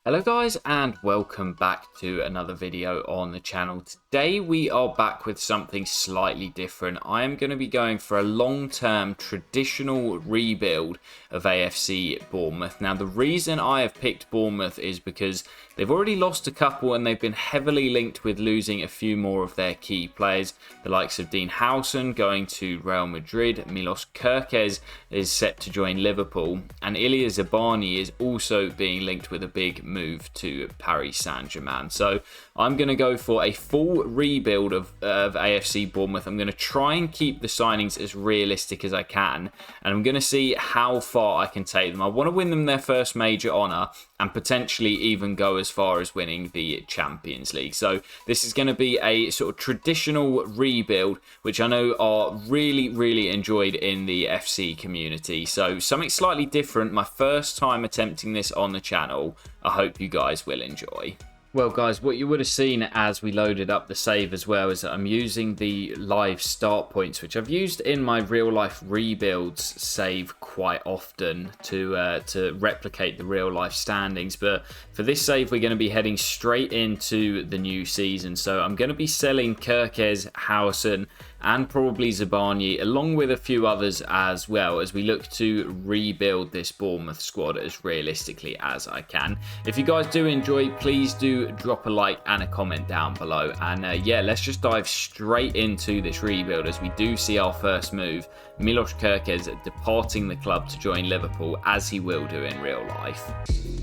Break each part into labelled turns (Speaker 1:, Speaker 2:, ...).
Speaker 1: Hello guys and welcome back to another video on the channel. Today we are back with something slightly different. I am going to be going for a long-term traditional rebuild of AFC Bournemouth. Now the reason I have picked Bournemouth is because they've already lost a couple and they've been heavily linked with losing a few more of their key players. The likes of Dean Howson going to Real Madrid, Milos Kerkez is set to join Liverpool, and Ilya Zabani is also being linked with a big move to Paris Saint-Germain. So I'm going to go for a full rebuild of AFC Bournemouth. I'm going to try and keep the signings as realistic as I can, and I'm going to see how far I can take them. I want to win them their first major honour and potentially even go as far as winning the Champions League. So this is going to be a sort of traditional rebuild, which I know are really enjoyed in the FC community. So something slightly different. My first time attempting this on the channel. I hope you guys will enjoy. Well guys, what you would have seen as we loaded up the save as well is that I'm using the live start points, which I've used in my real life rebuilds save quite often to replicate the real life standings. But for this save, we're going to be heading straight into the new season. So I'm going to be selling Kerkez, Howson and probably Zabani, along with a few others as well, as we look to rebuild this Bournemouth squad as realistically as I can. If you guys do enjoy, please do drop a like and a comment down below. And yeah, let's just dive straight into this rebuild as we do see our first move. Milos Kerkez departing the club to join Liverpool, as he will do in real life.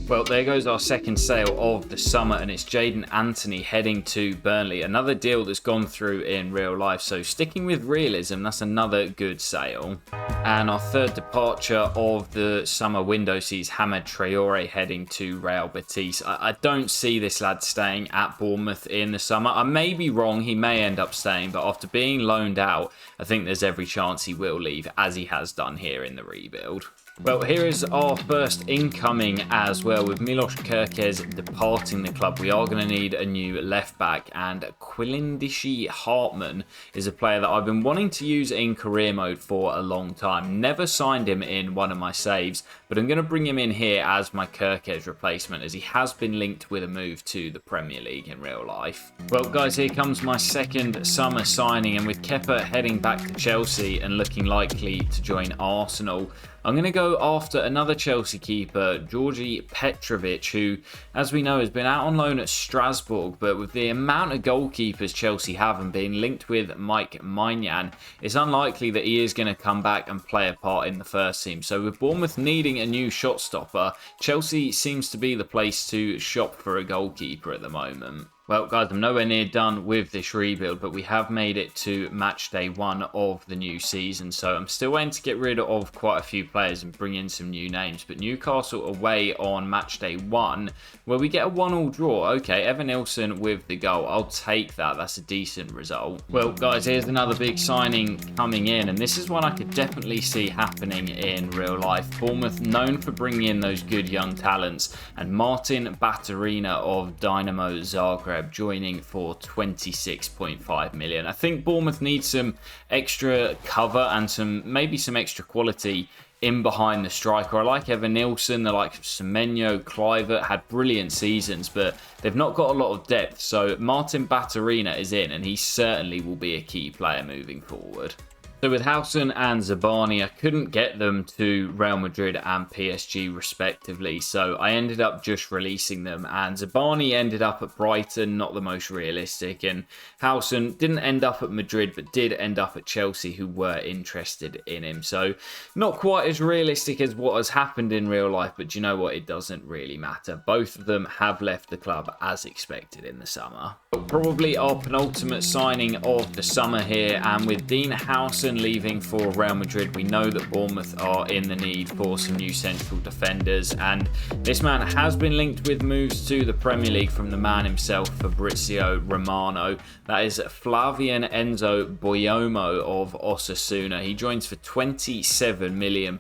Speaker 1: Well, there goes our second sale of the summer, and it's Jadon Anthony heading to Burnley. Another deal that's gone through in real life, so sticking with realism, that's another good sale. And our third departure of the summer window sees Hamad Traore heading to Real Betis. I don't see this lad staying at Bournemouth in the summer. I may be wrong, he may end up staying, but after being loaned out, I think there's every chance he will leave, as he has done here in the rebuild. Well, here is our first incoming as well, with Milos Kerkez departing the club. We are going to need a new left back, and Quilindishi Hartman is a player that I've been wanting to use in career mode for a long time. Never signed him in one of my saves, but I'm going to bring him in here as my Kerkez replacement, as he has been linked with a move to the Premier League in real life. Well guys, here comes my second summer signing, and with Kepa heading back to Chelsea and looking likely to join Arsenal, I'm going to go after another Chelsea keeper, Georgi Petrovic, who, as we know, has been out on loan at Strasbourg, but with the amount of goalkeepers Chelsea have and being linked with Mike Maignan, it's unlikely that he is going to come back and play a part in the first team. So with Bournemouth needing a new shot stopper, Chelsea seems to be the place to shop for a goalkeeper at the moment. Well guys, I'm nowhere near done with this rebuild, but we have made it to match day 1 of the new season. So I'm still waiting to get rid of quite a few players and bring in some new names. But Newcastle away on match day 1, where we get a 1-1 draw. Okay, Evan Nilsson with the goal. I'll take that. That's a decent result. Well guys, here's another big signing coming in, and this is one I could definitely see happening in real life. Bournemouth known for bringing in those good young talents, and Martin Baturina of Dynamo Zagreb joining for 26.5 million. I think Bournemouth needs some extra cover and maybe some extra quality in behind the striker. I like Evan Nilsson, the like Semenyo, Kluivert had brilliant seasons, but they've not got a lot of depth. So Martin Baturina is in, and he certainly will be a key player moving forward. So with Howson and Zabani, I couldn't get them to Real Madrid and PSG respectively, so I ended up just releasing them, and Zabani ended up at Brighton, not the most realistic, and Howson didn't end up at Madrid but did end up at Chelsea, who were interested in him. So not quite as realistic as what has happened in real life, but you know what, it doesn't really matter. Both of them have left the club as expected in the summer. Probably our penultimate signing of the summer here, and with Dean Howson leaving for Real Madrid, we know that Bournemouth are in the need for some new central defenders, and this man has been linked with moves to the Premier League from the man himself, Fabrizio Romano. That is Flavian Enzo Boyomo of Osasuna. He joins for £27 million,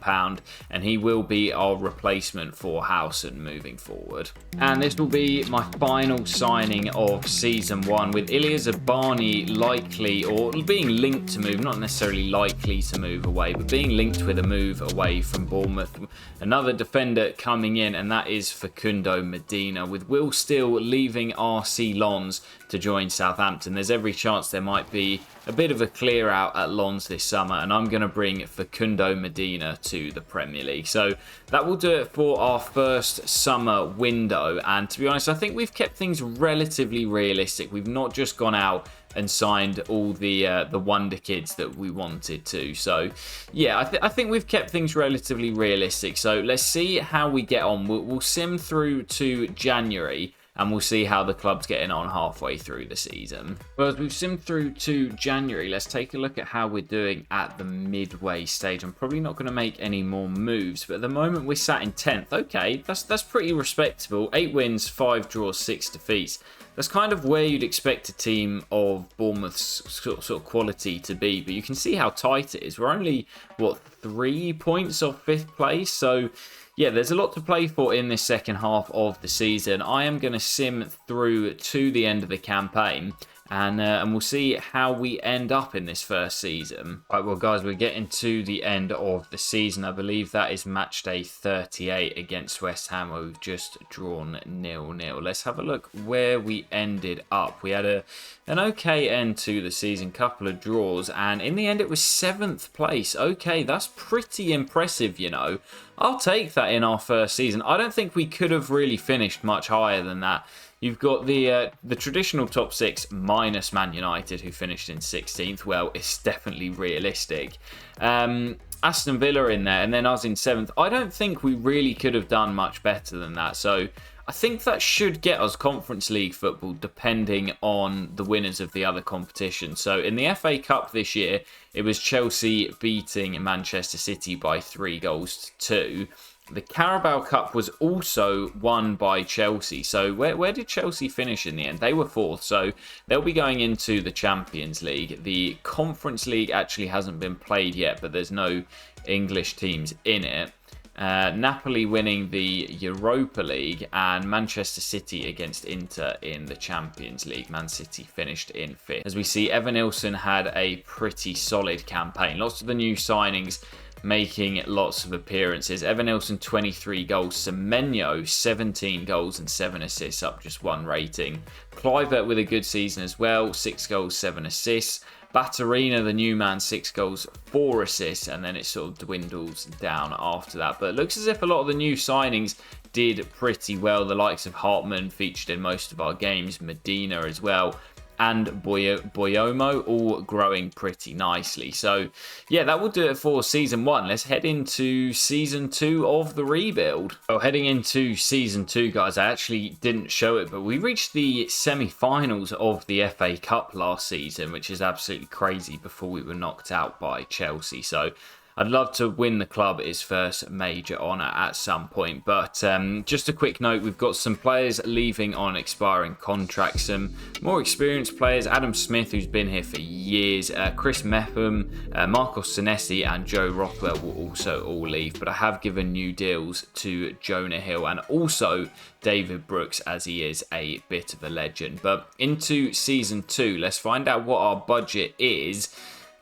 Speaker 1: and he will be our replacement for Howson moving forward. And this will be my final signing of season 1, with Ilya Zabani likely, or being linked to move, not necessarily necessarily likely to move away, but being linked with a move away from Bournemouth. Another defender coming in, and that is Facundo Medina, with Will Steele leaving RC Lens to join Southampton. There's every chance there might be a bit of a clear out at Lens this summer, and I'm going to bring Facundo Medina to the Premier League. So that will do it for our first summer window, and to be honest, I think we've kept things relatively realistic. We've not just gone out and signed all the wonder kids that we wanted to. So yeah, I think we've kept things relatively realistic. So let's see how we get on. We'll sim through to January, and we'll see how the club's getting on halfway through the season. Well, as we've simmed through to January, let's take a look at how we're doing at the midway stage. I'm probably not going to make any more moves, but at the moment we're sat in 10th. Okay, that's pretty respectable. 8 wins, 5 draws, 6 defeats. That's kind of where you'd expect a team of Bournemouth's sort of quality to be, but you can see how tight it is. We're only, what, 3 points off 5th place, so yeah, there's a lot to play for in this second half of the season. I am going to sim through to the end of the campaign, and we'll see how we end up in this first season. Right, well, guys, we're getting to the end of the season. I believe that is match day 38 against West Ham, where we've just drawn 0-0. Let's have a look where we ended up. We had an okay end to the season, couple of draws, and in the end it was 7th place. Okay, that's pretty impressive, you know. I'll take that in our first season. I don't think we could have really finished much higher than that. You've got the traditional top 6 minus Man United, who finished in 16th. Well, it's definitely realistic. Aston Villa in there, and then us in 7th. I don't think we really could have done much better than that. So I think that should get us Conference League football, depending on the winners of the other competitions. So in the FA Cup this year, it was Chelsea beating Manchester City by 3-2. The Carabao Cup was also won by Chelsea. So where did Chelsea finish in the end? They were 4th, so they'll be going into the Champions League. The Conference League actually hasn't been played yet, but there's no English teams in it. Napoli winning the Europa League, and Manchester City against Inter in the Champions League. Man City finished in 5th. As we see, Evan Nilsson had a pretty solid campaign. Lots of the new signings making lots of appearances. Evan Nilsson, 23 goals. Semenyo, 17 goals and 7 assists, up just 1 rating. Kluivert with a good season as well, 6 goals, 7 assists. Baturina, the new man, 6 goals, 4 assists, and then it sort of dwindles down after that. But it looks as if a lot of the new signings did pretty well. The likes of Hartman featured in most of our games, Medina as well, and Boyomo, all growing pretty nicely. So yeah, that will do it for season 1. Let's head into season 2 of the rebuild. Well, heading into season 2, guys, I actually didn't show it, but we reached the semi-finals of the FA Cup last season, which is absolutely crazy, before we were knocked out by Chelsea. So I'd love to win the club its first major honour at some point. But just a quick note, we've got some players leaving on expiring contracts. Some more experienced players, Adam Smith, who's been here for years, Chris Mepham, Marcos Senesi and Joe Rothwell will also all leave. But I have given new deals to Jonah Hill and also David Brooks, as he is a bit of a legend. But into season 2, let's find out what our budget is.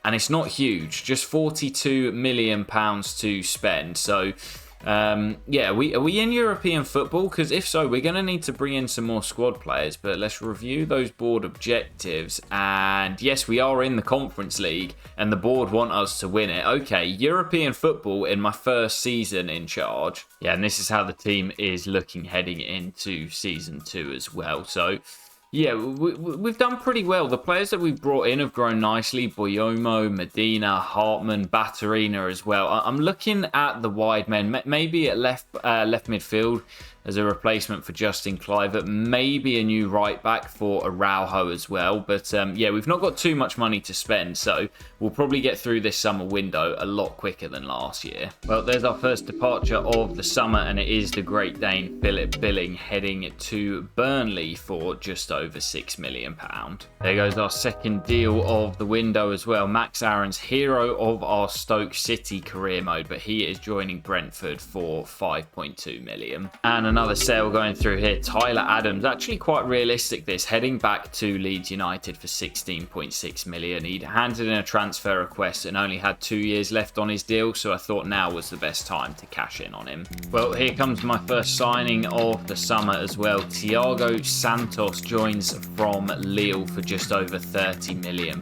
Speaker 1: And it's not huge, just £42 million to spend. So, yeah, are we in European football? Because if so, we're going to need to bring in some more squad players. But let's review those board objectives. And yes, we are in the Conference League, and the board want us to win it. Okay, European football in my first season in charge. Yeah, and this is how the team is looking heading into season 2 as well. So yeah, we've done pretty well. The players that we've brought in have grown nicely. Boyomo, Medina, Hartman, Baturina as well. I'm looking at the wide men, maybe at left midfield as a replacement for Justin Kluivert. Maybe a new right back for Araujo as well. But yeah, we've not got too much money to spend, so we'll probably get through this summer window a lot quicker than last year. Well, there's our first departure of the summer, and it is the Great Dane Philip Billing heading to Burnley for just over £6 million. There goes our second deal of the window as well. Max Aaron's, hero of our Stoke City career mode, but he is joining Brentford for £5.2 million. And another sale going through here. Tyler Adams, actually quite realistic this, heading back to Leeds United for 16.6 million. He'd handed in a transfer request and only had 2 years left on his deal, so I thought now was the best time to cash in on him. Well, here comes my first signing of the summer as well. Thiago Santos joins from Lille for just over £30 million.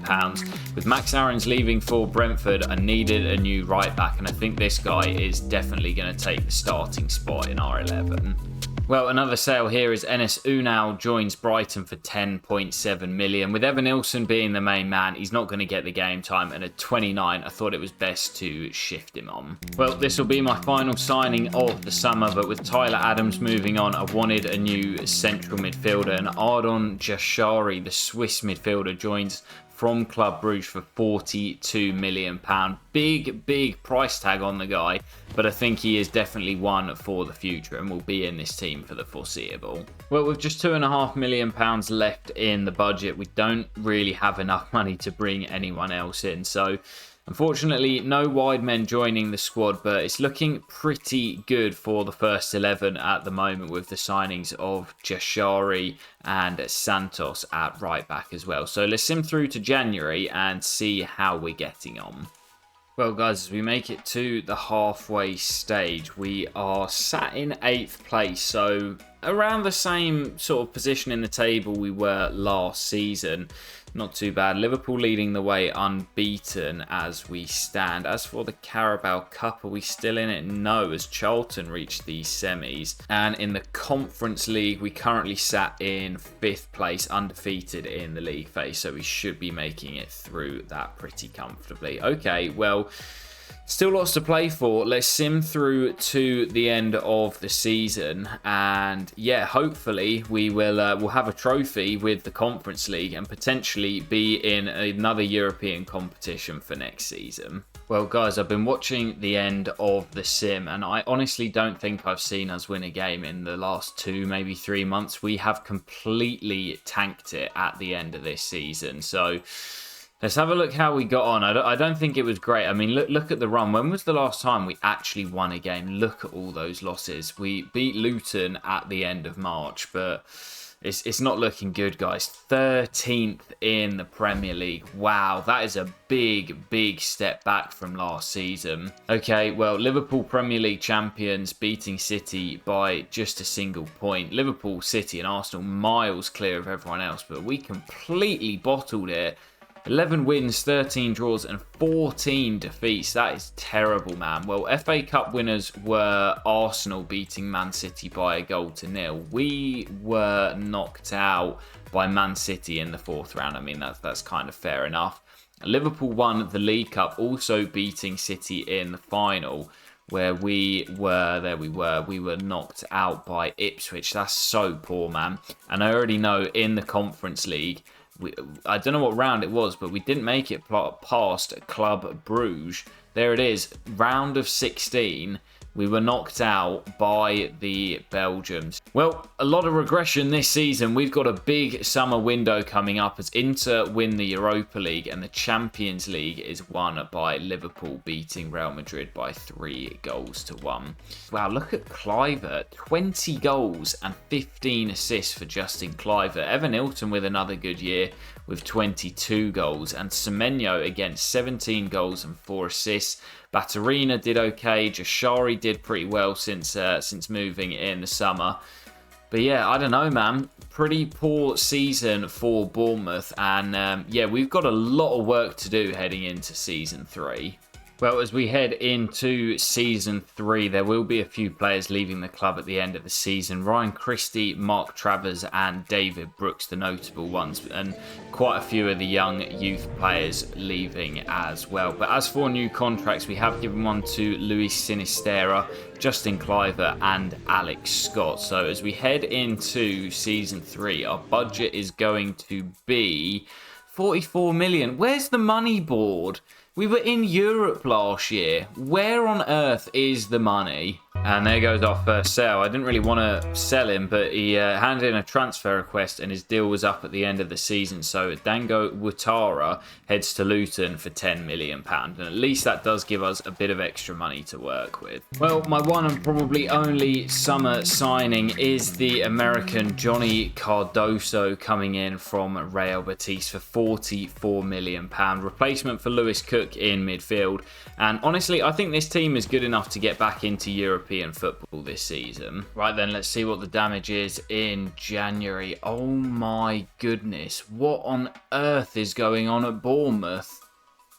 Speaker 1: With Max Aarons leaving for Brentford, I needed a new right back, and I think this guy is definitely going to take the starting spot in R11. Well, another sale here is Enes Unal joins Brighton for 10.7 million. With Evan Nilsson being the main man, he's not going to get the game time, and at 29, I thought it was best to shift him on. Well, this will be my final signing of the summer, but with Tyler Adams moving on, I wanted a new central midfielder, and Ardon Jashari, the Swiss midfielder, joins from Club Brugge for £42 million. Big price tag on the guy, but I think he is definitely one for the future and will be in this team for the foreseeable. Well, with just £2.5 million left in the budget, we don't really have enough money to bring anyone else in. So unfortunately, no wide men joining the squad, but it's looking pretty good for the first 11 at the moment with the signings of Jashari and Santos at right back as well. So let's sim through to January and see how we're getting on. Well, guys, as we make it to the halfway stage, we are sat in 8th place, so around the same sort of position in the table we were last season. Not too bad. Liverpool leading the way unbeaten as we stand. As for the Carabao Cup, are we still in it? No, as Charlton reached the semis. And in the Conference League, we currently sat in 5th place, undefeated in the league phase. So we should be making it through that pretty comfortably. Okay, well, still lots to play for. Let's sim through to the end of the season, and yeah, hopefully we will we'll have a trophy with the Conference League and potentially be in another European competition for next season. Well, guys, I've been watching the end of the sim, and I honestly don't think I've seen us win a game in the last 2, maybe 3 months. We have completely tanked it at the end of this season, so let's have a look how we got on. I don't think it was great. I mean, look at the run. When was the last time we actually won a game? Look at all those losses. We beat Luton at the end of March, but it's not looking good, guys. 13th in the Premier League. Wow, that is a big step back from last season. Okay, well, Liverpool Premier League champions beating City by just a single point. Liverpool, City and Arsenal miles clear of everyone else, but we completely bottled it. 11 wins, 13 draws and 14 defeats. That is terrible, man. Well, FA Cup winners were Arsenal beating Man City by 1-0. We were knocked out by Man City in the 4th round. I mean, that's kind of fair enough. Liverpool won the League Cup, also beating City in the final, where we were knocked out by Ipswich. That's so poor, man. And I already know in the Conference League, I don't know what round it was, but we didn't make it past Club Brugge. There it is, round of 16. We were knocked out by the Belgians. Well, a lot of regression this season. We've got a big summer window coming up as Inter win the Europa League, and the Champions League is won by Liverpool beating Real Madrid by 3-1. Wow, look at Kluivert. 20 goals and 15 assists for Justin Kluivert. Evan Nilsson with another good year with 22 goals, and Semenyo again 17 goals and 4 assists. Baturina did okay. Jashari did pretty well since moving in the summer. But yeah, I don't know, man. Pretty poor season for Bournemouth, and yeah, we've got a lot of work to do heading into season 3. Well, as we head into Season 3, there will be a few players leaving the club at the end of the season. Ryan Christie, Mark Travers and David Brooks, the notable ones, and quite a few of the young youth players leaving as well. But as for new contracts, we have given one to Luis Sinisterra, Justin Kluivert and Alex Scott. So as we head into Season 3, our budget is going to be 44 million. Where's the money board? We were in Europe last year. Where on earth is the money? And there goes our first sale. I didn't really want to sell him, but he handed in a transfer request and his deal was up at the end of the season. So Dango Ouattara heads to Luton for £10 million. And at least that does give us a bit of extra money to work with. Well, my one and probably only summer signing is the American Johnny Cardoso coming in from Real Betis for £44 million. Replacement for Lewis Cook in midfield. And honestly, I think this team is good enough to get back into European football this season. Right then, let's see what the damage is in January. Oh my goodness. What on earth is going on at Bournemouth?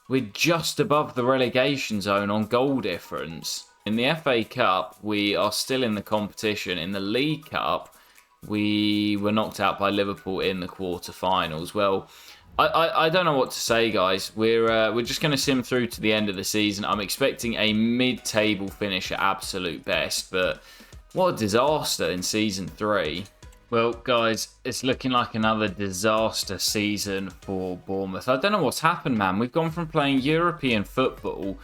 Speaker 1: We're just above the relegation zone on goal difference. In the FA Cup, we are still in the competition. In the League Cup, we were knocked out by Liverpool in the quarterfinals. Well, I don't know what to say, guys. We're just going to sim through to the end of the season. I'm expecting a mid-table finish at absolute best, but what a disaster in Season 3. Well, guys, it's looking like another disaster season for Bournemouth. I don't know what's happened, man. We've gone from playing European football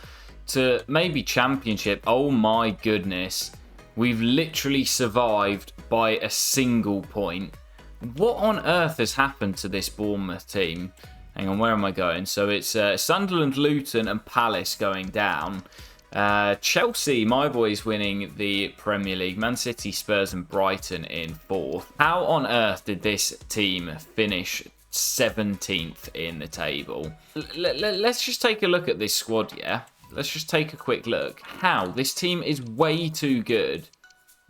Speaker 1: to maybe Championship. Oh, my goodness. We've literally survived by a single point. What on earth has happened to this Bournemouth team? Hang on, where am I going? So it's Sunderland, Luton and Palace going down. Chelsea, my boys, winning the Premier League. Man City, Spurs and Brighton in 4th. How on earth did this team finish 17th in the table? Let's just take a look at this squad, yeah? Let's just take a quick look. How? This team is way too good.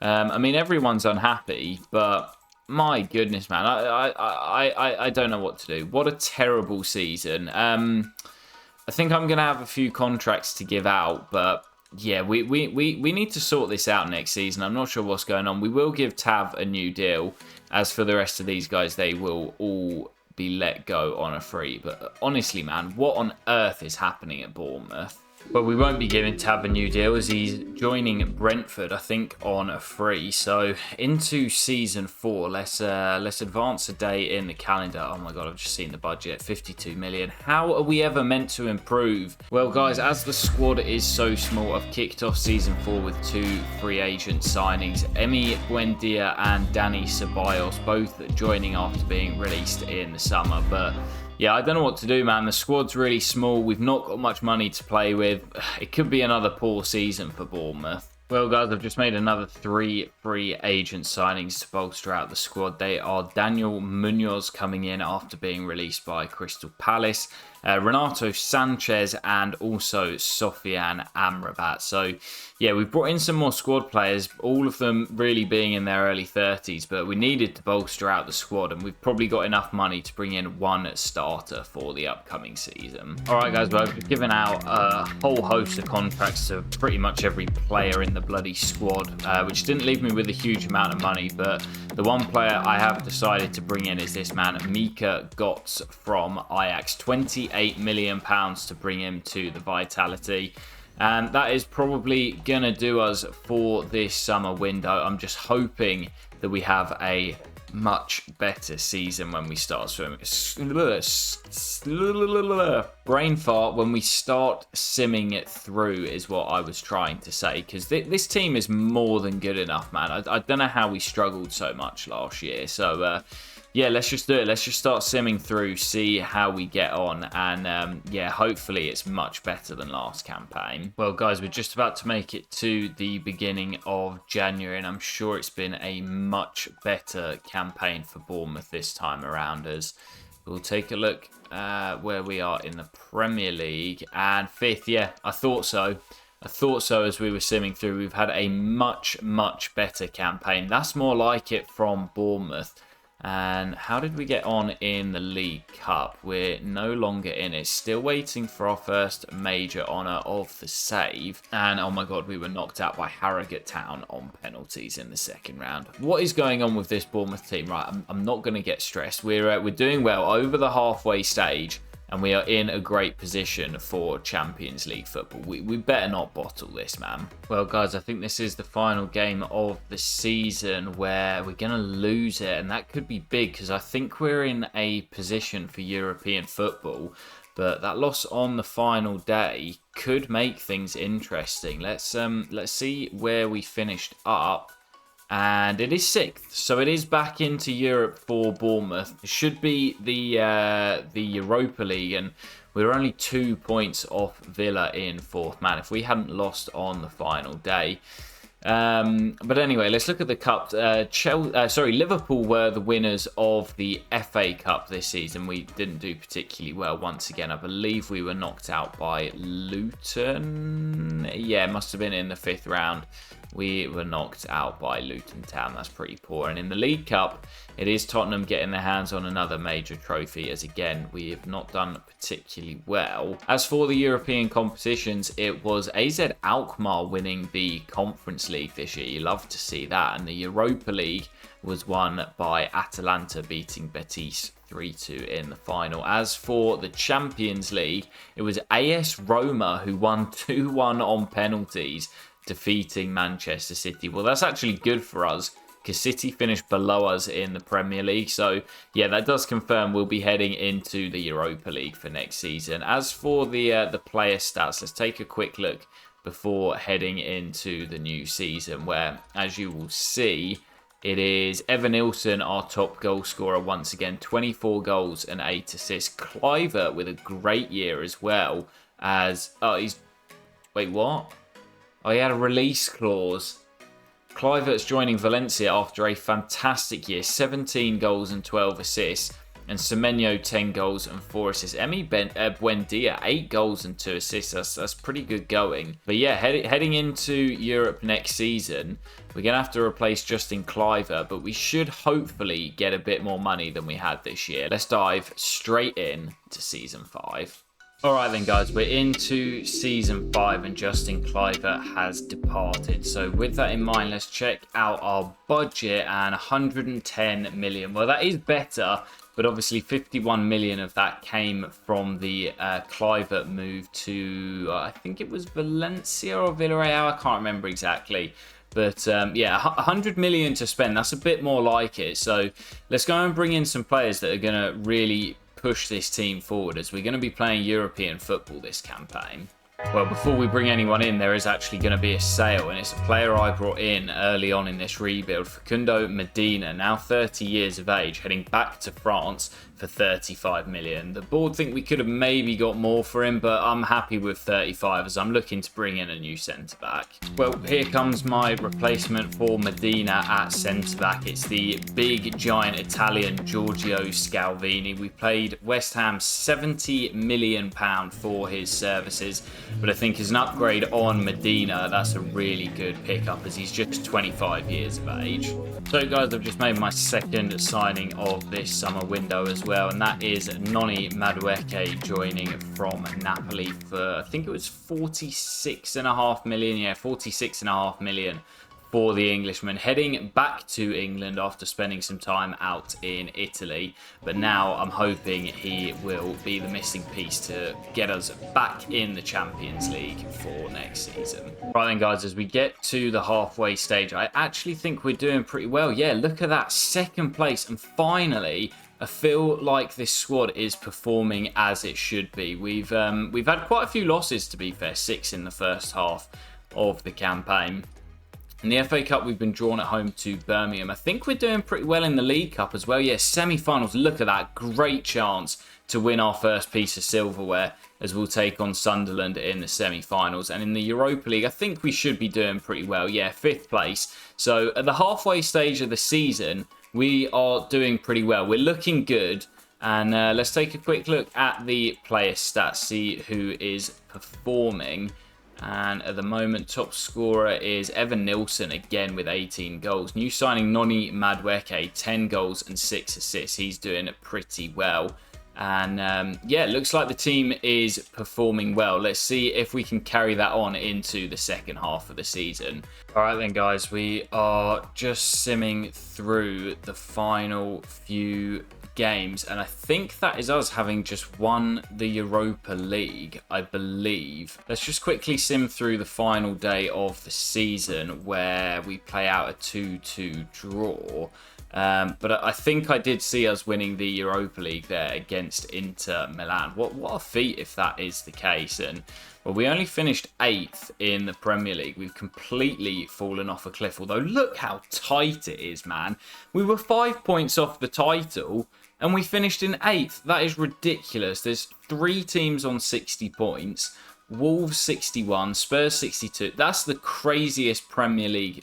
Speaker 1: I mean, everyone's unhappy, but my goodness, man, I don't know what to do. What a terrible season. I think I'm going to have a few contracts to give out, but yeah, we need to sort this out next season. I'm not sure what's going on. We will give Tav a new deal. As for the rest of these guys, they will all be let go on a free. But honestly, man, what on earth is happening at Bournemouth? But we won't be giving Tav a new deal as he's joining Brentford, I think, on a free. So into Season 4, let's advance a day in the calendar. Oh my god, I've just seen the budget, 52 million. How are we ever meant to improve? Well, guys, as the squad is so small, I've kicked off Season 4 with 2 free agent signings. Emi Buendia and Danny Ceballos both joining after being released in the summer. But yeah, I don't know what to do, man. The squad's really small. We've not got much money to play with. It could be another poor season for Bournemouth. Well, guys, I've just made another 3 free agent signings to bolster out the squad. They are Daniel Munoz coming in after being released by Crystal Palace, Renato Sanchez, and also Sofian Amrabat. So, yeah, we've brought in some more squad players, all of them really being in their early 30s, but we needed to bolster out the squad, and we've probably got enough money to bring in 1 starter for the upcoming season. All right, guys, well, I've given out a whole host of contracts to pretty much every player in the bloody squad, which didn't leave me with a huge amount of money, but the one player I have decided to bring in is this man, Mika Götze from Ajax. £28 million to bring him to the Vitality. And that is probably going to do us for this summer window. I'm just hoping that we have a much better season when we start swimming. Brain fart, when we start simming it through is what I was trying to say. Because this team is more than good enough, man. I don't know how we struggled so much last year. So, yeah, let's just do it. Let's just start simming through, see how we get on. And, yeah, hopefully it's much better than last campaign. Well, guys, we're just about to make it to the beginning of January. And I'm sure it's been a much better campaign for Bournemouth this time around. As we'll take a look where we are in the Premier League. And 5th, yeah, I thought so. I thought so as we were simming through. We've had a much, much better campaign. That's more like it from Bournemouth. And how did we get on in the League Cup? We're no longer in it. Still waiting for our first major honour of the save. And oh my god, we were knocked out by Harrogate Town on penalties in the second round. What is going on with this Bournemouth team? Right, I'm not going to get stressed. We're doing well over the halfway stage. And we are in a great position for Champions League football. We better not bottle this, man. Well, guys, I think this is the final game of the season where we're going to lose it. And that could be big because I think we're in a position for European football. But that loss on the final day could make things interesting. Let's see where we finished up. And it is 6th, so it is back into Europe for Bournemouth. It should be the Europa League, and we were only 2 points off Villa in 4th. Man, if we hadn't lost on the final day. But anyway, let's look at the cup. Liverpool were the winners of the FA Cup this season. We didn't do particularly well once again. I believe we were knocked out by Luton. Yeah, it must have been in the 5th round. We were knocked out by Luton Town. That's pretty poor. And in the League Cup, it is Tottenham getting their hands on another major trophy, as again, we have not done particularly well. As for the European competitions, it was AZ Alkmaar winning the Conference League this year. You love to see that. And the Europa League was won by Atalanta beating Betis 3-2 in the final. As for the Champions League, it was AS Roma who won 2-1 on penalties, defeating Manchester City. Well, that's actually good for us because City finished below us in the Premier League. So, yeah, that does confirm we'll be heading into the Europa League for next season. As for the player stats, let's take a quick look before heading into the new season, where, as you will see, it is Evanilson, our top goal scorer once again, 24 goals and 8 assists. Cliver with a great year as well as... Wait, what? Oh, he had a release clause. Kluivert's joining Valencia after a fantastic year. 17 goals and 12 assists. And Semenyo, 10 goals and 4 assists. Buendia, 8 goals and 2 assists. That's pretty good going. But yeah, heading into Europe next season, we're going to have to replace Justin Kluivert. But we should hopefully get a bit more money than we had this year. Let's dive straight in to Season 5. Alright then guys, we're into Season 5 and Justin Kluivert has departed. So with that in mind, let's check out our budget, and 110 million. Well, that is better, but obviously 51 million of that came from the Kluivert move to, I think it was Valencia or Villarreal, I can't remember exactly. But yeah, 100 million to spend, that's a bit more like it. So let's go and bring in some players that are going to really push this team forward, as we're going to be playing European football this campaign. Well, before we bring anyone in, there is actually going to be a sale, and it's a player I brought in early on in this rebuild, Facundo Medina, now 30 years of age, heading back to France for 35 million. The board think we could have maybe got more for him, but I'm happy with 35 as I'm looking to bring in a new centre-back. Well, here comes my replacement for Medina at centre-back. It's the big, giant Italian Giorgio Scalvini. We paid West Ham £70 million for his services, but I think as an upgrade on Medina, that's a really good pickup as he's just 25 years of age. So guys, I've just made my second signing of this summer window as well, and that is Noni Madueke joining from Napoli for, I think it was 46.5 million. Yeah, 46.5 million for the Englishman, heading back to England after spending some time out in Italy. But now I'm hoping he will be the missing piece to get us back in the Champions League for next season. Right then guys, as we get to the halfway stage, I actually think we're doing pretty well. Yeah, look at that, 2nd place, and finally I feel like this squad is performing as it should be. We've had quite a few losses, to be fair, 6 in the first half of the campaign. In the FA Cup, we've been drawn at home to Birmingham. I think we're doing pretty well in the League Cup as well. Yes, semi-finals. Look at that. Great chance to win our first piece of silverware as we'll take on Sunderland in the semi-finals. And in the Europa League, I think we should be doing pretty well. Yeah, 5th place. So at the halfway stage of the season, we are doing pretty well. We're looking good. And let's take a quick look at the player stats, see who is performing. And at the moment, top scorer is Evan Nilsson, again with 18 goals. New signing Noni Madueke, 10 goals and 6 assists. He's doing pretty well. And yeah, it looks like the team is performing well. Let's see if we can carry that on into the second half of the season. All right then, guys, we are just simming through the final few games, and I think that is us having just won the Europa League, I believe. Let's just quickly sim through the final day of the season where we play out a 2-2 draw. But I think I did see us winning the Europa League there against Inter Milan. What a feat if that is the case. And well, we only finished 8th in the Premier League. We've completely fallen off a cliff. Although look how tight it is, man. We were 5 points off the title and we finished in 8th. That is ridiculous. There's 3 teams on 60 points. Wolves 61, Spurs 62. That's the craziest Premier League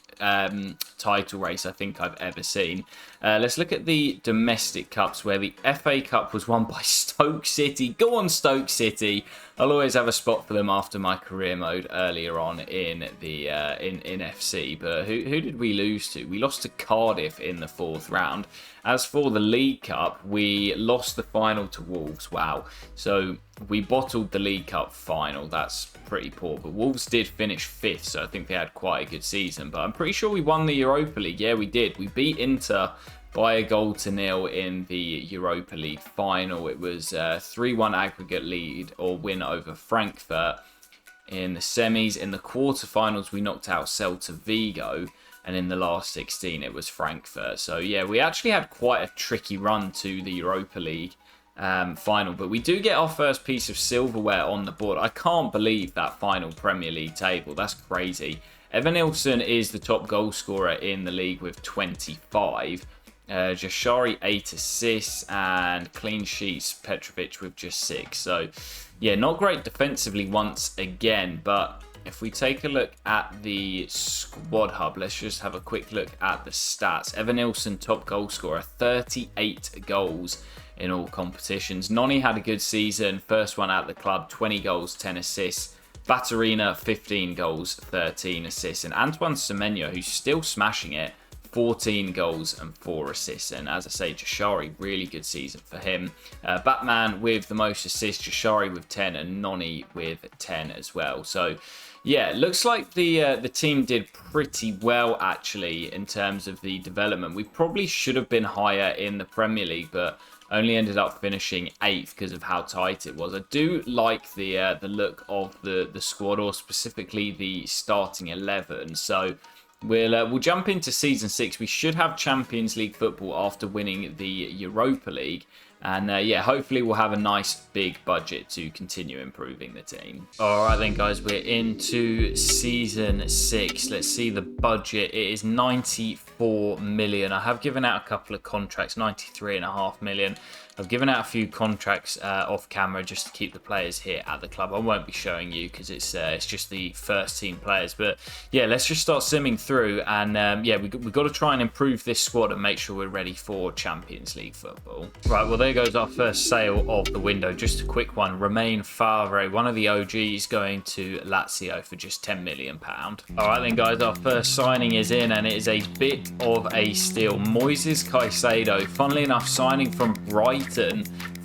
Speaker 1: title race I think I've ever seen. Let's look at the domestic cups where the FA Cup was won by Stoke City. Go on, Stoke City. I'll always have a spot for them after my career mode earlier on in the in FC. But who did we lose to? We lost to Cardiff in the 4th round. As for the League Cup, we lost the final to Wolves. Wow. So we bottled the League Cup final. That's pretty poor. But Wolves did finish 5th, so I think they had quite a good season. But I'm pretty sure we won the Europa League. Yeah, we did. We beat Inter by a 0-0 in the Europa League final. It was a 3-1 aggregate lead or win over Frankfurt in the semis. In the quarterfinals, we knocked out Celta Vigo. And in the last 16, it was Frankfurt. So, yeah, we actually had quite a tricky run to the Europa League final. But we do get our first piece of silverware on the board. I can't believe that final Premier League table. That's crazy. Evan Nilsson is the top goal scorer in the league with 25. Jashari 8 assists and clean sheets Petrovic with just 6. So, yeah, not great defensively once again. But if we take a look at the squad hub, let's just have a quick look at the stats. Evan Nilsson, top goal scorer, 38 goals in all competitions. Noni had a good season, first one at the club, 20 goals, 10 assists. Batarina, 15 goals, 13 assists. And Antoine Semenyo, who's still smashing it, 14 goals and 4 assists. And as I say, Jashari, really good season for him. Batman with the most assists, Jashari with 10 and Noni with 10 as well. So, yeah, it looks like the team did pretty well, actually, in terms of the development. We probably should have been higher in the Premier League, but only ended up finishing 8th because of how tight it was. I do like the look of the squad, or specifically the starting 11. So we'll jump into Season 6. We should have Champions League football after winning the Europa League. And yeah, hopefully we'll have a nice big budget to continue improving the team. Alright then guys, we're into Season 6. Let's see the budget. It is 94 million. I have given out a couple of contracts, 93.5 million. I've given out a few contracts off camera just to keep the players here at the club. I won't be showing you because it's just the first team players. But yeah, let's just start simming through. And yeah, we've got to try and improve this squad and make sure we're ready for Champions League football. Right, well, there goes our first sale of the window. Just a quick one. Romain Favre, one of the OGs, going to Lazio for just £10 million. All right then, guys, our first signing is in, and it is a bit of a steal. Moises Caicedo, funnily enough, signing from Brighton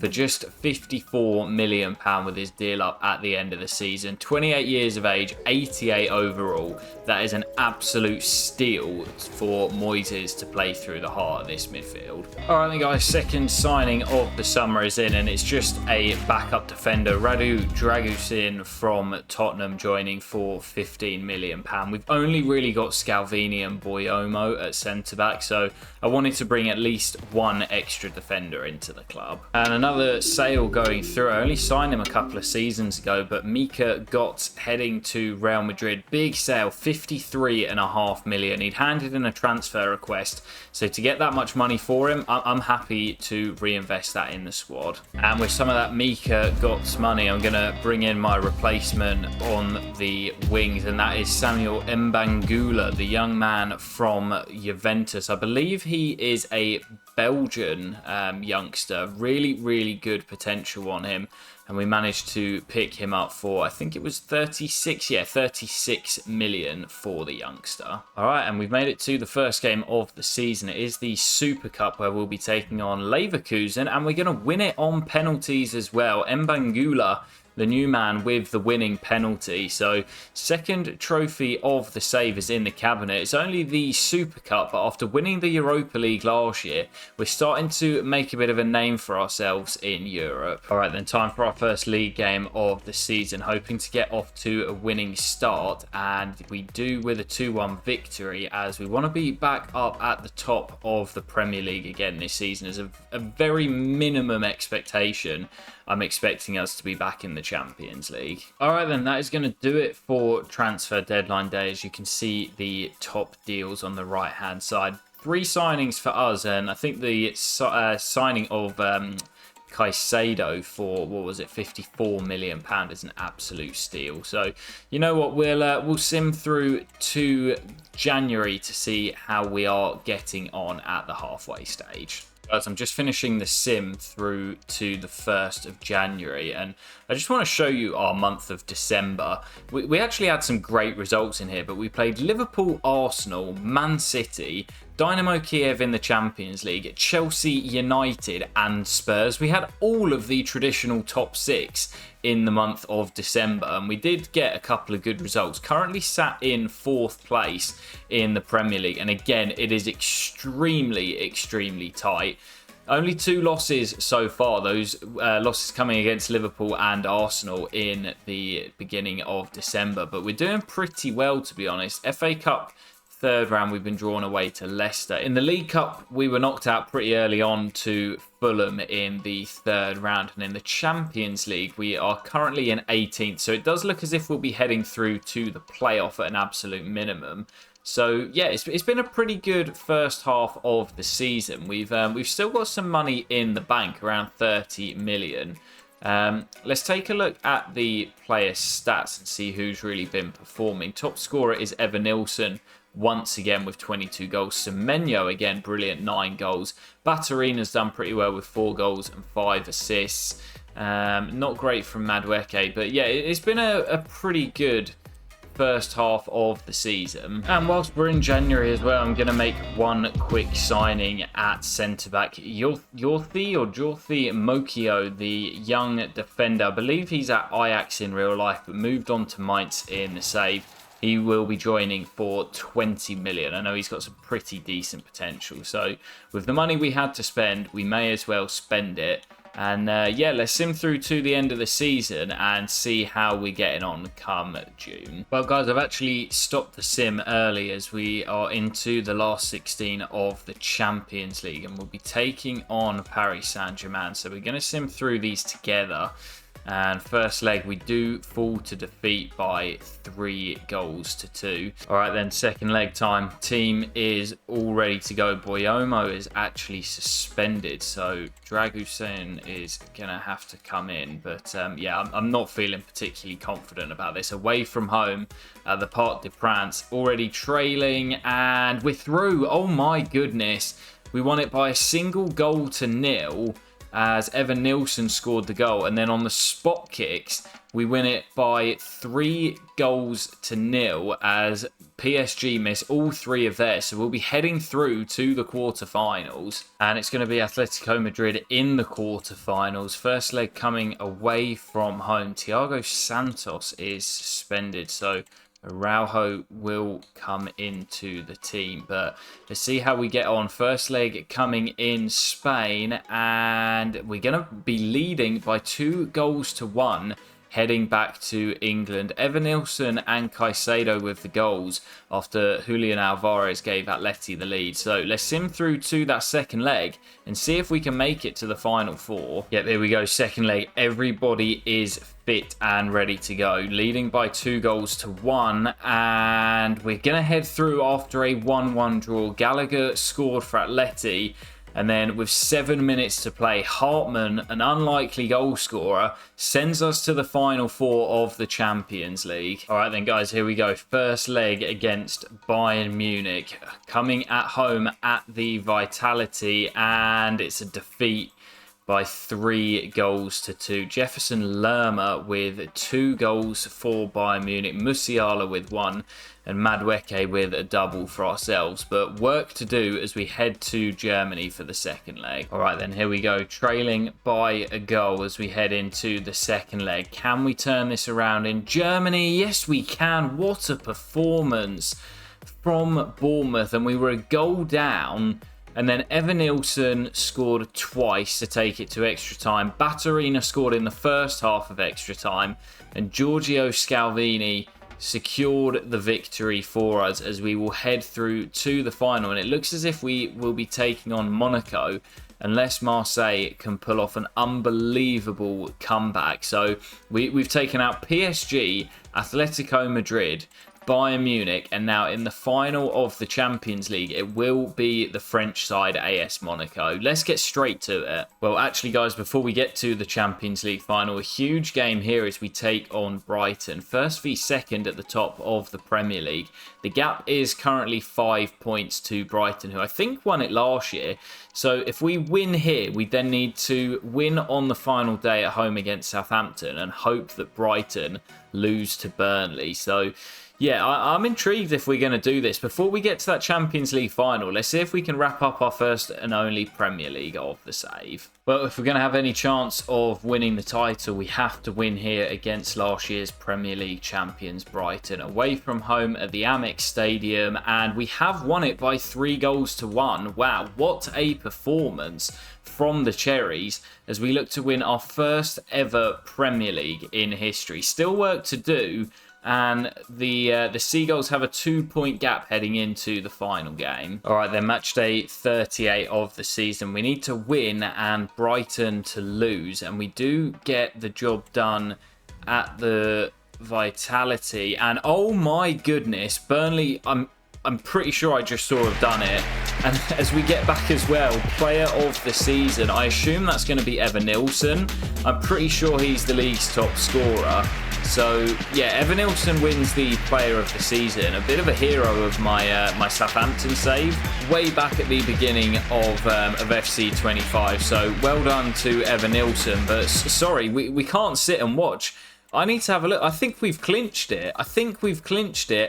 Speaker 1: for just £54 million with his deal up at the end of the season. 28 years of age, 88 overall. That is an absolute steal for Moises to play through the heart of this midfield. All right then, guys, second signing of the summer is in, and it's just a backup defender. Radu Dragusin from Tottenham joining for £15 million. We've only really got Scalvini and Boyomo at centre-back, so I wanted to bring at least one extra defender into the club. And another sale going through. I only signed him a couple of seasons ago, but Mika Gotts heading to Real Madrid. Big sale, 53.5 million. He'd handed in a transfer request, so to get that much money for him, I'm happy to reinvest that in the squad. And with some of that Mika Gotts money, I'm going to bring in my replacement on the wings, and that is Samuel Mbangula, the young man from Juventus. I believe he is a Belgian youngster. Really good potential on him, and we managed to pick him up for, I think it was 36 million for the youngster. All right, and we've made it to the first game of the season. It is the Super Cup, where we'll be taking on Leverkusen, and we're going to win it on penalties as well. Mbangula the new man with the winning penalty. So second trophy of the save is in the cabinet. It's only the Super Cup, but after winning the Europa League last year, we're starting to make a bit of a name for ourselves in Europe. All right, then time for our first league game of the season, hoping to get off to a winning start, and we do with a 2-1 victory, as we want to be back up at the top of the Premier League again this season. As a very minimum expectation, I'm expecting us to be back in the Champions League. All right, then, that is going to do it for transfer deadline day. As you can see, the top deals on the right-hand side. 3 signings for us, and I think the signing of Caicedo for, what was it, £54 million is an absolute steal. So, you know what, we'll sim through to January to see how we are getting on at the halfway stage. Guys, I'm just finishing the sim through to the 1st of January, and I just want to show you our month of December. We actually had some great results in here, but we played Liverpool, Arsenal, Man City, Dynamo Kiev in the Champions League, Chelsea, United and Spurs. We had all of the traditional top 6 in the month of December, and we did get a couple of good results. Currently sat in 4th place in the Premier League, and again, it is extremely tight. Only 2 losses so far, those losses coming against Liverpool and Arsenal in the beginning of December, but we're doing pretty well, to be honest. FA Cup 3rd round, we've been drawn away to Leicester. In the League Cup, we were knocked out pretty early on to Fulham in the 3rd round. And in the Champions League, we are currently in 18th. So it does look as if we'll be heading through to the playoff at an absolute minimum. So yeah, it's been a pretty good first half of the season. We've still got some money in the bank, around 30 million. Let's take a look at the player stats and see who's really been performing. Top scorer is Evanilson, once again with 22 goals. Semenyo, again, brilliant, 9 goals. Baturina's done pretty well with 4 goals and 5 assists. Not great from Madueke, but yeah, it's been a pretty good first half of the season. And whilst we're in January as well, I'm going to make one quick signing at centre-back. Jorthi Mokio, the young defender. I believe he's at Ajax in real life, but moved on to Mainz in the save. He will be joining for 20 million. I know he's got some pretty decent potential. So with the money we had to spend, we may as well spend it. And yeah, let's sim through to the end of the season and see how we're getting on come June. Well, guys, I've actually stopped the sim early as we are into the last 16 of the Champions League. And we'll be taking on Paris Saint-Germain. So we're going to sim through these together. And first leg, we do fall to defeat by 3 goals to 2. All right, then second leg time. Team is all ready to go. Boyomo is actually suspended, so Dragusin is going to have to come in. But yeah, I'm not feeling particularly confident about this. Away from home at the Parc des Princes, already trailing, and we're through. Oh my goodness. We won it by a single goal to 0. As Evanilson scored the goal. And then on the spot kicks, we win it by 3 goals to 0 as PSG miss all 3 of theirs. So we'll be heading through to the quarterfinals. And it's going to be Atletico Madrid in the quarterfinals. First leg coming away from home. Thiago Santos is suspended. So Araujo will come into the team, but let's see how we get on. First leg coming in Spain, and we're going to be leading by 2 goals to 1 heading back to England. Evanilson and Caicedo with the goals after Julian Alvarez gave Atleti the lead. So let's sim through to that second leg and see if we can make it to the final 4. Yep, here we go. Second leg. Everybody is fit and ready to go. Leading by 2 goals to 1. And we're going to head through after a 1-1 draw. Gallagher scored for Atleti. And then with 7 minutes to play, Hartman, an unlikely goal scorer, sends us to the final 4 of the Champions League. All right then, guys, here we go. First leg against Bayern Munich. Coming at home at the Vitality, and it's a defeat by 3 goals to 2. Jefferson Lerma with 2 goals for Bayern Munich. Musiala with 1. And Madueke with a double for ourselves. But work to do as we head to Germany for the second leg. All right, then here we go. Trailing by a goal as we head into the second leg. Can we turn this around in Germany? Yes, we can. What a performance from Bournemouth. And we were a goal down. And then Evan Nilsson scored twice to take it to extra time. Batterina scored in the first half of extra time. And Giorgio Scalvini secured the victory for us as we will head through to the final. And it looks as if we will be taking on Monaco unless Marseille can pull off an unbelievable comeback. So we've taken out PSG, Atletico Madrid, Bayern Munich, and now in the final of the Champions League, it will be the French side, AS Monaco. Let's get straight to it. Well, actually, guys, before we get to the Champions League final, a huge game here as we take on Brighton. First v second at the top of the Premier League. The gap is currently 5 points to Brighton, who I think won it last year. So if we win here, we then need to win on the final day at home against Southampton and hope that Brighton lose to Burnley. So yeah, I'm intrigued if we're going to do this. Before we get to that Champions League final, let's see if we can wrap up our first and only Premier League of the save. Well, if we're going to have any chance of winning the title, we have to win here against last year's Premier League champions, Brighton, away from home at the Amex Stadium. And we have won it by 3 goals to 1. Wow, what a performance from the Cherries as we look to win our first ever Premier League in history. Still work to do. And the Seagulls have a 2-point gap heading into the final game. All right, then match day 38 of the season. We need to win and Brighton to lose. And we do get the job done at the Vitality. And oh my goodness, Burnley, I'm pretty sure I just saw have done it. And as we get back as well, player of the season, I assume that's going to be Evan Nilsson. I'm pretty sure he's the league's top scorer. So, yeah, Evan Nilsson wins the player of the season. A bit of a hero of my my Southampton save way back at the beginning of FC 25. So, well done to Evan Nilsson. But sorry, we can't sit and watch. I need to have a look. I think we've clinched it.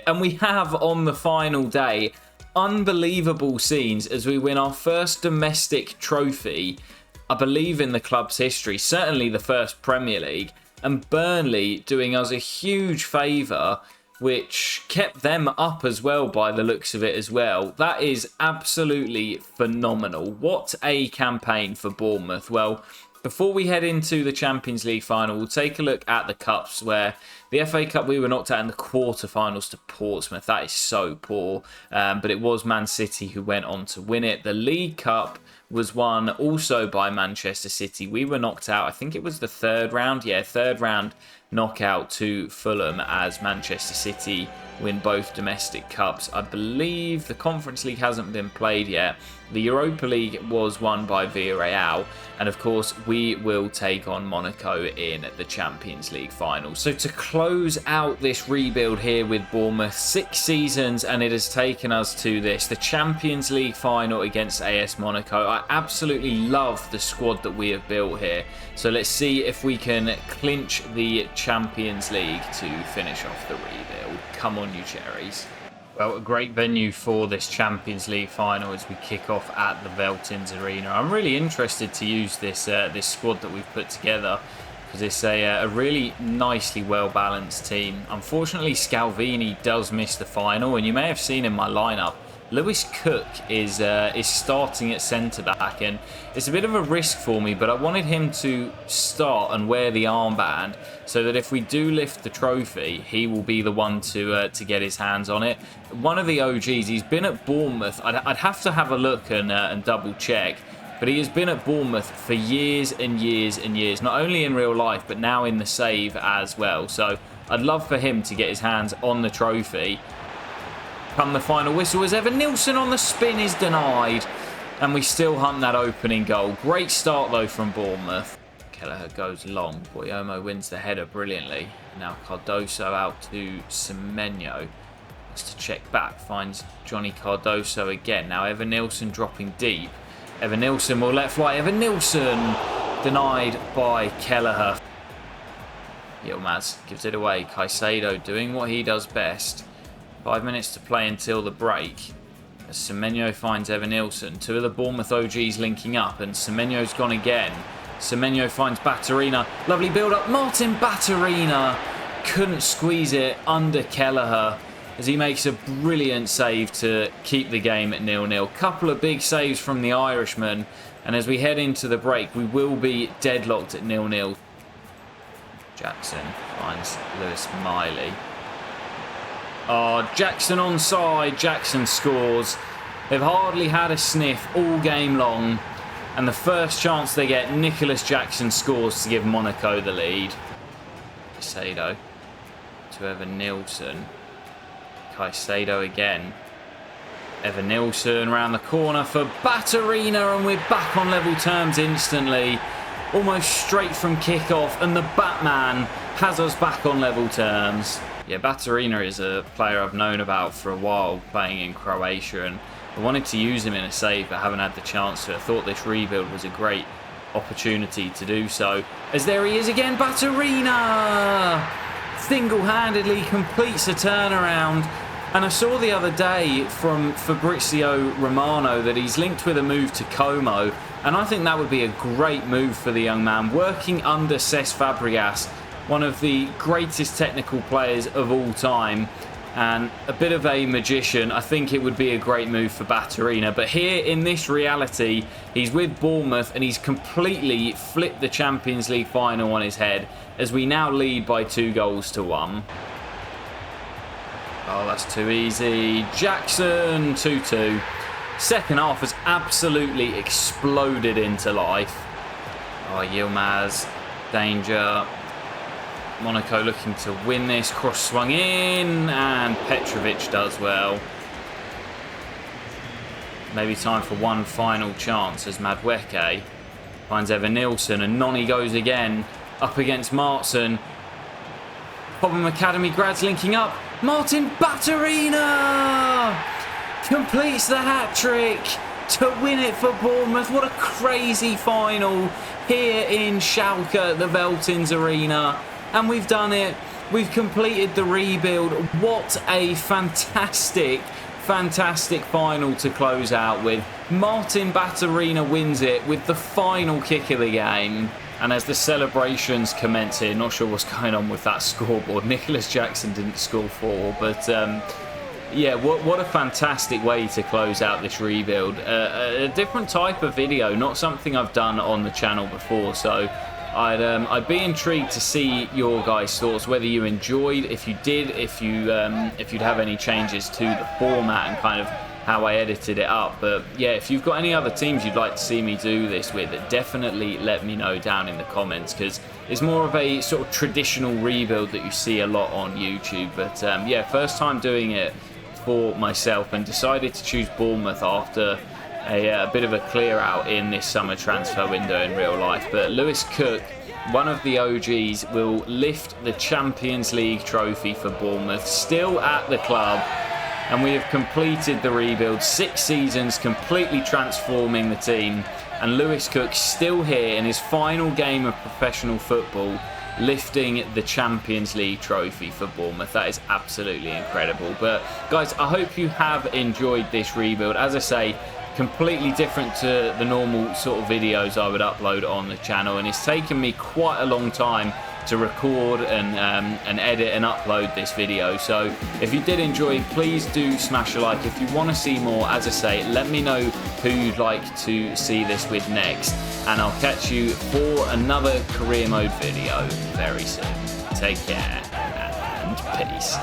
Speaker 1: And we have on the final day. Unbelievable scenes as we win our first domestic trophy, I believe, in the club's history. Certainly the first Premier League. And Burnley doing us a huge favour, which kept them up as well by the looks of it as well. That is absolutely phenomenal. What a campaign for Bournemouth. Well, before we head into the Champions League final, we'll take a look at the cups where the FA Cup, we were knocked out in the quarterfinals to Portsmouth. That is so poor. But it was Man City who went on to win it. The League Cup was won also by Manchester City. We were knocked out, I think it was the third round. Yeah, third round knockout to Fulham as Manchester City win both domestic cups. I believe the Conference League hasn't been played yet. The Europa League was won by Villarreal. And of course, we will take on Monaco in the Champions League final. So to close out this rebuild here with Bournemouth, 6 seasons, and it has taken us to this, the Champions League final against AS Monaco. I absolutely love the squad that we have built here. So let's see if we can clinch the Champions League to finish off the rebuild. Come on, you Cherries. Well, a great venue for this Champions League final as we kick off at the Veltins Arena. I'm really interested to use this this squad that we've put together because it's a really nicely well-balanced team. Unfortunately, Scalvini does miss the final, and you may have seen in my lineup, Lewis Cook is starting at centre-back, and it's a bit of a risk for me, but I wanted him to start and wear the armband so that if we do lift the trophy, he will be the one to get his hands on it. One of the OGs, he's been at Bournemouth. I'd have to have a look and double-check, but he has been at Bournemouth for years and years and years, not only in real life, but now in the save as well. So I'd love for him to get his hands on the trophy. Come the final whistle as Evan Nilsson on the spin is denied. And we still hunt that opening goal. Great start though from Bournemouth. Kelleher goes long. Boyomo wins the header brilliantly. Now Cardoso out to Semenyo. Has to check back. Finds Johnny Cardoso again. Now Evan Nilsson dropping deep. Evan Nilsson will let fly. Evan Nilsson. Denied by Kelleher. Yilmaz gives it away. Caicedo doing what he does best. 5 minutes to play until the break. As Semenyo finds Evanilson. Two of the Bournemouth OGs linking up, and Semenyo's gone again. Semenyo finds Baturina. Lovely build-up. Martin Baturina couldn't squeeze it under Kelleher as he makes a brilliant save to keep the game at 0-0. Couple of big saves from the Irishman, and as we head into the break, we will be deadlocked at 0-0. Jackson finds Lewis Miley. Oh, Jackson onside. Jackson scores. They've hardly had a sniff all game long, and the first chance they get, Nicholas Jackson scores to give Monaco the lead. Caicedo to Evanilson. Caicedo again. Evanilson round the corner for Baturina, and we're back on level terms instantly. Almost straight from kickoff, and the Batman has us back on level terms. Yeah, Baturina is a player I've known about for a while, playing in Croatia, and I wanted to use him in a save but haven't had the chance to. I thought this rebuild was a great opportunity to do so. As there he is again, Baturina! Single-handedly completes a turnaround. And I saw the other day from Fabrizio Romano that he's linked with a move to Como, and I think that would be a great move for the young man, working under Cesc Fabregas, one of the greatest technical players of all time, and a bit of a magician. I think it would be a great move for Baturina, but here in this reality, he's with Bournemouth and he's completely flipped the Champions League final on his head as we now lead by 2-1. Oh, that's too easy. Jackson, 2-2. Second half has absolutely exploded into life. Oh, Yilmaz, danger. Monaco looking to win this. Cross swung in, and Petrovic does well. Maybe time for one final chance as Madueke finds Evanilson, and Noni goes again up against Martson. Cobham Academy grads linking up. Martin Baturina completes the hat-trick to win it for Bournemouth. What a crazy final here in Schalke, the Veltins Arena. And we've done it. We've completed the rebuild. What a fantastic, fantastic final to close out with. Martin Baturina wins it with the final kick of the game. And as the celebrations commence here, not sure what's going on with that scoreboard. Nicholas Jackson didn't score for, but yeah, what a fantastic way to close out this rebuild. A different type of video, not something I've done on the channel before, so I'd be intrigued to see your guys' thoughts, whether you enjoyed, if you did, if you'd have any changes to the format and kind of how I edited it up. But yeah, if you've got any other teams you'd like to see me do this with, definitely let me know down in the comments, because it's more of a sort of traditional rebuild that you see a lot on YouTube. But yeah, first time doing it for myself, and decided to choose Bournemouth after a bit of a clear out in this summer transfer window in real life. But Lewis Cook, one of the OGs, will lift the Champions League trophy for Bournemouth, still at the club. And we have completed the rebuild, 6 seasons, completely transforming the team. And Lewis Cook still here in his final game of professional football, lifting the Champions League trophy for Bournemouth. That is absolutely incredible. But guys, I hope you have enjoyed this rebuild. As I say, completely different to the normal sort of videos I would upload on the channel, and it's taken me quite a long time to record and edit and upload this video. So if you did enjoy, please do smash a like. If you want to see more, as I say, let me know who you'd like to see this with next, and I'll catch you for another career mode video very soon. Take care and peace.